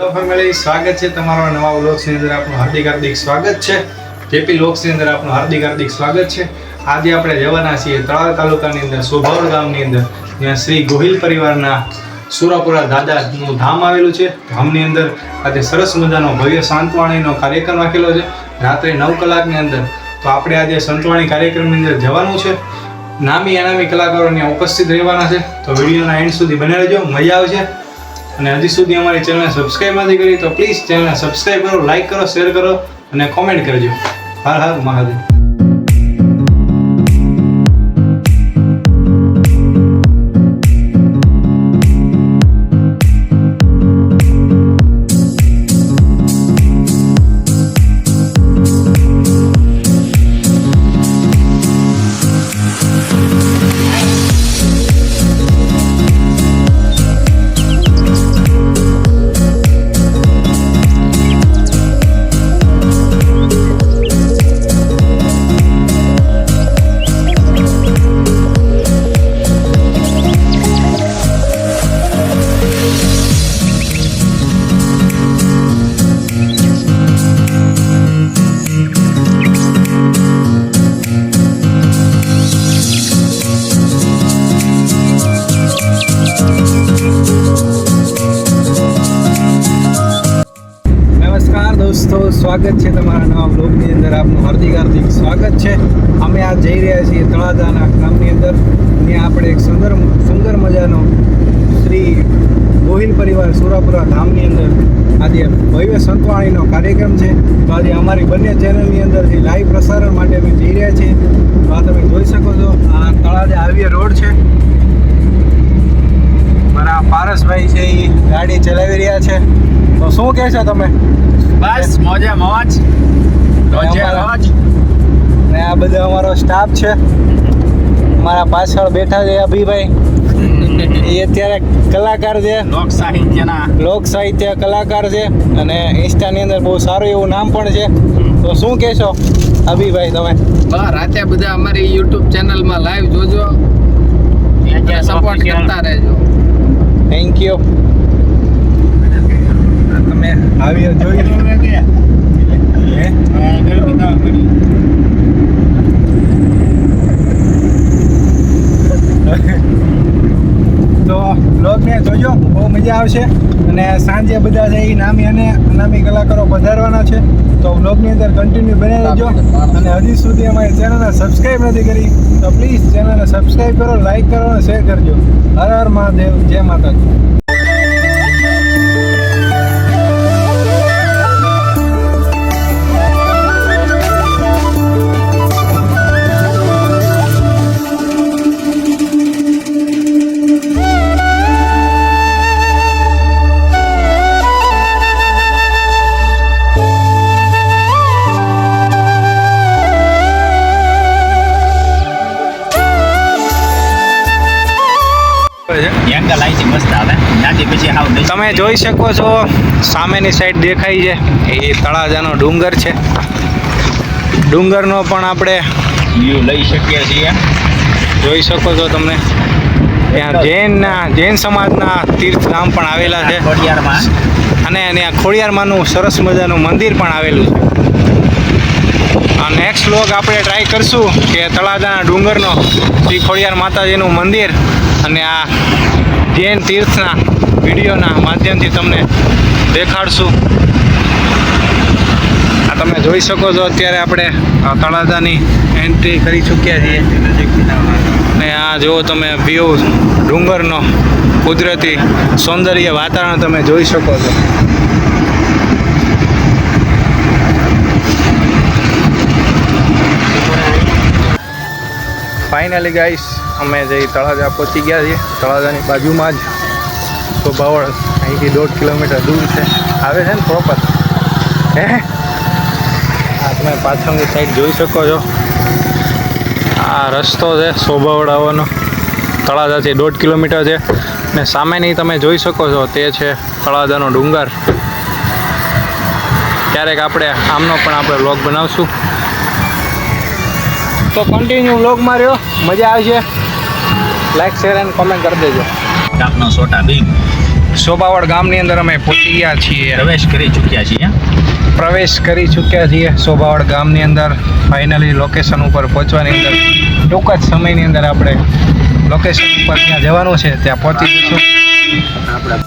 તો ફેમિલી સ્વાગત છે તમારા નવા વ્લોગ્સની અંદર આપનું હાર્દિક સ્વાગત છે. જેપી વ્લોગ્સની અંદર આપનું હાર્દિક સ્વાગત છે. આજે આપણે જવાના છીએ તળાજા તાલુકાની અંદર સોભાવડ ગામની અંદર, જ્યાં શ્રી ગોહિલ પરિવારના સુરાપુરા દાદાનું ધામ આવેલું છે. ધામની અંદર આજે સરસ મજાનો ભવ્ય સંતવાણીનો કાર્યક્રમ રાખેલો છે રાત્રે 9 કલાકની અંદર. તો આપણે આજે સંતવાણી કાર્યક્રમની અંદર જવાનું છે. નામી અનામી કલાકારો ત્યાં ઉપસ્થિત રહેવાના છે. તો વિડીયોના એન્ડ સુધી બને રહેજો, મજા આવશે. અને હજી સુધી અમારી ચેનલને સબસ્ક્રાઇબ નથી કરી તો પ્લીઝ ચેનલને સબસ્ક્રાઇબ કરો, લાઈક કરો, શેર કરો અને કોમેન્ટ કરજો. હર હર મહાદેવ. દોસ્તો, સ્વાગત છે તમારા નવા બ્લોગની અંદર. આપનું હાર્દિક સ્વાગત છે. અમે આ જઈ રહ્યા છીએ તળાજાના ગામની અંદર. ત્યાં આપણે એક સુંદર મજાનો શ્રી ગોહિલ પરિવાર સુરાપુરા ધામની અંદર આજે ભવ્ય સંતવાણીનો કાર્યક્રમ છે. તો આજે અમારી બંને ચેનલની અંદરથી લાઈવ પ્રસારણ માટે અમે જઈ રહ્યા છીએ. તો આ તમે જોઈ શકો છો, આ તળાજા હાઈવે રોડ છે. મારા પારસભાઈ છે એ ગાડી ચલાવી રહ્યા છે. તો શું કહેશો તમે? બસ મોજે મોજ, રોજે રોજ. ને આ બધો અમારો સ્ટાફ છે. મારા પાછળ બેઠા છે અભિભાઈ, એ અત્યારે કલાકાર છે, લોક સાહિત્ય કલાકાર છે અને ઇન્સ્ટાની અંદર બહુ સારું એવું નામ પણ છે. તો શું કહેશો અભિભાઈ તમે? બસ રાતે બધા અમારી યુટ્યુબ ચેનલમાં લાઈવ જોજો, સપોર્ટ કરતા રહેજો. Thank you. તમે આવી જોઈ તો બ્લોગને જોજો, બહુ મજા આવશે. અને સાંજે બધા છે એ નામી અને અનામી કલાકારો પધારવાના છે. તો બ્લોગની અંદર કન્ટિન્યુ બને રહેજો. અને હજી સુધી અમારી ચેનલને સબસ્ક્રાઈબ નથી કરી તો પ્લીઝ ચેનલને સબસ્ક્રાઈબ કરો, લાઈક કરો અને શેર કરજો. હર હર મહાદેવ, જય માતાજી. તમે જોઈ શકો છો સામેની સાઈડ દેખાય છે એ તળાજાનો ડુંગર છે. ડુંગરનો પણ આપણે વ્યૂ લઈ શકીએ છીએ. જોઈ શકો છો તમને. ત્યાં જૈન સમાજના તીર્થધામ પણ આવેલા છે અને ત્યાં ખોડિયારમાંનું સરસ મજાનું મંદિર પણ આવેલું છે. નેક્સ્ટ વ્લોગ આપણે ટ્રાય કરશું કે તળાજાના ડુંગરનો શ્રી ખોડિયાર માતાજીનું મંદિર અને આ જૈન તીર્થના વિડીયોના માધ્યમથી તમને દેખાડશું. આ તમે જોઈ શકો છો અત્યારે આપણે તળાજાની એન્ટ્રી કરી ચૂક્યા છીએ. અને આ જુઓ તમે વ્યૂ, ડુંગરનો કુદરતી સૌંદર્ય વાતાવરણ તમે જોઈ શકો છો. ફાઇનલી ગાઈસ, અમે જઈ તળાજા પહોંચી ગયા છીએ. તળાજાની બાજુમાં જ સોભાવડ, અહીંથી 1.5 કિલોમીટર દૂર છે. આવે છે ને પ્રોપર હે. આ તમે પાછળની સાઈડ જોઈ શકો છો, આ રસ્તો છે સોભાવડ આવવાનો. તળાજાથી 1.5 કિલોમીટર છે. ને સામેની તમે જોઈ શકો છો તે છે તળાજાનો ડુંગર. ક્યારેક આપણે આમનો પણ આપણે વ્લોગ બનાવશું. તો કન્ટિન્યુ વ્લોગમાં રહ્યો, મજા આવશે. લાઈક, શેર એન્ડ કોમેન્ટ કરી દેજો. આપનો છોટા ભીમ સોબાવડ ગામની અંદર અમે પહોંચી ગયા છીએ, પ્રવેશ કરી ચૂક્યા છીએ. પ્રવેશ કરી ચૂક્યા છીએ સોબાવડ ગામની અંદર. ફાઇનલી લોકેશન ઉપર પહોંચવાની અંદર ટૂંક જ સમયની અંદર આપણે લોકેશન ઉપર ત્યાં જવાનું છે, ત્યાં પહોંચી જઈશું. આપણા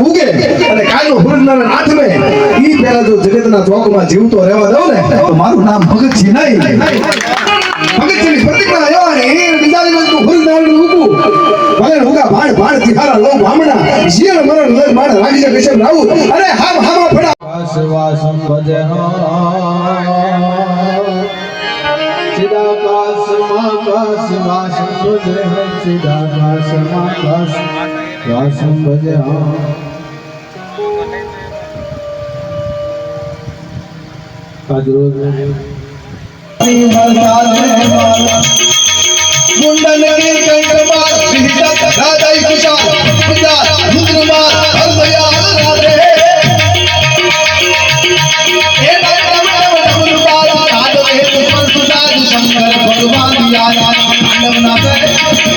ઉગે અને કાયનો હુરનારા નાથને ઈ પહેલા જો જગતના ચોકમાં જીવતો રહેવા દઉં ને તો મારું નામ ભગતસિંહ નહીં. ભગતસિંહની પ્રતિજ્ઞા લેવાની એ બીજાની વસ્તુ હુરનારાનું ઉગું ભલે ઉગા ભાણ ભાણ તિહારા લો બ્રાહ્મણા જીણ મરણ લઈ માણ રાગી કે છે રાઉ અરે હામ હામા ફડા વાસ વાસ ભજનો સિદાકાશ માકાશ વાસ ભજનો સિદાકાશ માકાશ વાસ ભજનો આજરોજ મુંડન કે કંઠમાં વિહિત રાજાઈ કુશા પિતા રુદ્રમાર હરદયાલ રાધે એ નમઃ કાદવે પુષ્પ સુજાત શંકર ભગવાન યાદ તાંડવ નાથે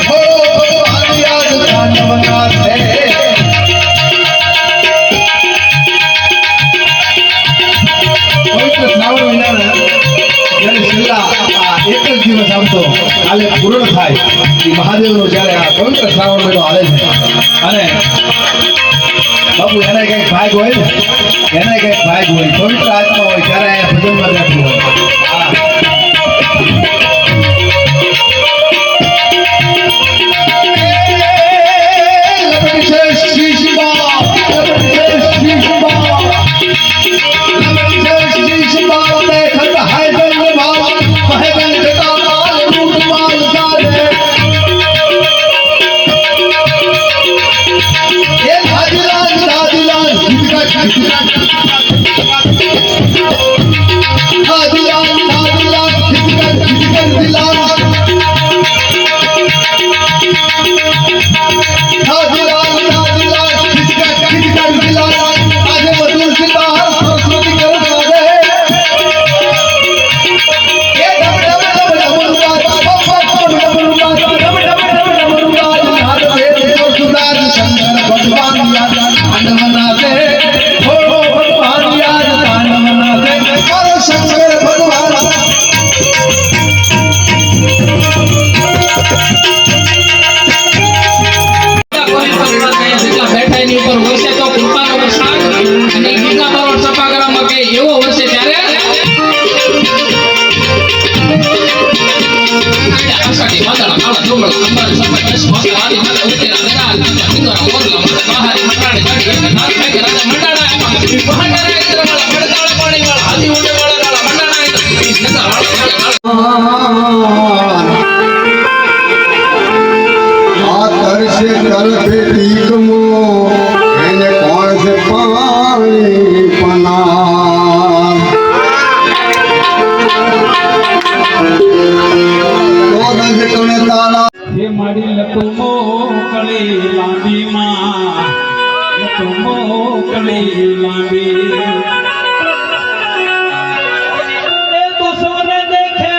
હો ભગવાન યાદ તાંડવ નાથે પવિત્ર શ્રાવણ મહિનાના જ્યારે છેલ્લા એક જ દિવસ આવતો કાલે પૂર્ણ થાય એ મહાદેવનો જ્યારે આ પવિત્ર શ્રાવણ મહિનો આવે છે અને બાપુ એને કંઈક ભાગ હોય ને એને કંઈક ભાગ હોય પવિત્ર આત્મા હોય ત્યારે અહીંયા ભજનમાં બેઠું હોય. મારી લકુમો કળી લાંબી માં લકુમો કળી લાંબી એ તો સોને દેખે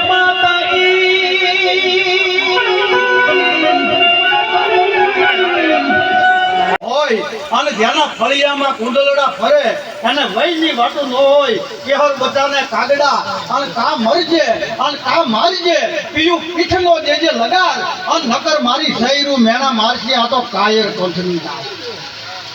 હોય અને ધ્યાના ફળિયામાં કુંડલડા ફરે અને વૈની વાતો ન હોય કેહર બધાને કાગડા અને કા મરજે અને કા મારજે પીયું પીઠનો દેજે લગાડ અને નકર મારી શૈરું મેણા મારશે આ તો કાયર કોથની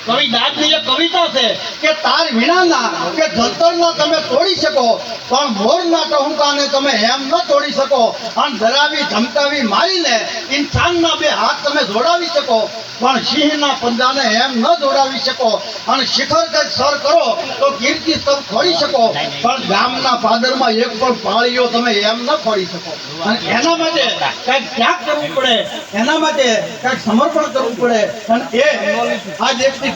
કવિદાસની એક કવિતા છે કે તાર વિનાના કે જંતરના તમે તોડી શકો પણ મોરના ટહુકાને તમે એમ ન તોડી શકો અને ડરાવી ધમકાવી મારીને ઇન્સાનના બે હાથ તમે જોડાવી શકો પણ સિંહના પંજાને એમ ન જોડાવી શકો અને શિખર કે સર કરો તો કીર્તિ સ્તંભ ખોડી શકો પણ ગામના પાદરમાં એક પણ પાળીઓ તમે એમ ન ખોડી શકો અને એના માટે કંઈક ત્યાગ કરવું પડે એના માટે કંઈક સમર્પણ કરવું પડે અને એ આ દેશની